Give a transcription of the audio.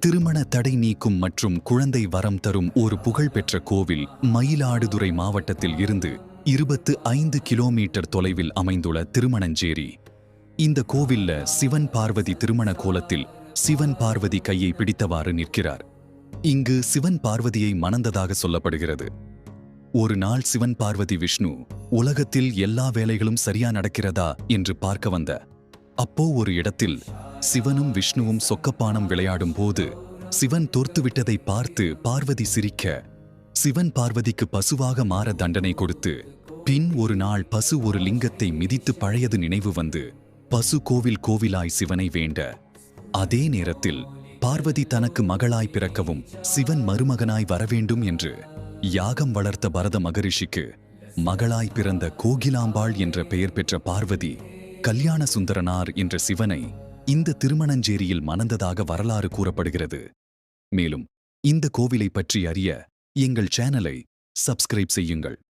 திருமண தடை நீக்கும் மற்றும் குழந்தை வரம் தரும் ஒரு புகழ்பெற்ற கோவில் மயிலாடுதுறை மாவட்டத்தில் இருந்து 25 கிலோமீட்டர் தொலைவில் அமைந்துள்ள திருமணஞ்சேரி. இந்த கோவில்ல சிவன் பார்வதி திருமண கோலத்தில் சிவன் பார்வதி கையை பிடித்தவாறு நிற்கிறார். இங்கு சிவன் பார்வதியை மணந்ததாக சொல்லப்படுகிறது. ஒரு நாள் சிவன் பார்வதி விஷ்ணு உலகத்தில் எல்லா வேலைகளும் சரியா நடக்கிறதா என்று பார்க்க வந்த அப்போ ஒரு இடத்தில் சிவனும் விஷ்ணுவும் சொக்கப்பானம் விளையாடும் போது சிவன் தோர்த்துவிட்டதை பார்த்து பார்வதி சிரிக்க, சிவன் பார்வதிக்கு பசுவாக மாற தண்டனை கொடுத்து, பின் ஒரு நாள் பசு ஒரு லிங்கத்தை மிதித்து பழையது நினைவு வந்து பசு கோவில் கோவிலாய் சிவனை வேண்ட, அதே நேரத்தில் பார்வதி தனக்கு மகளாய் பிறக்கவும் சிவன் மருமகனாய் வரவேண்டும் என்று யாகம் வளர்த்த பரத மகரிஷிக்கு மகளாய் பிறந்த கோகிலாம்பாள் என்ற பெயர் பெற்ற பார்வதி கல்யாண சுந்தரனார் என்ற சிவனை இந்த திருமணஞ்சேரியில் மணந்ததாக வரலாறு கூறப்படுகிறது. மேலும் இந்த கோவிலை பற்றி அறிய எங்கள் சேனலை சப்ஸ்கிரைப் செய்யுங்கள்.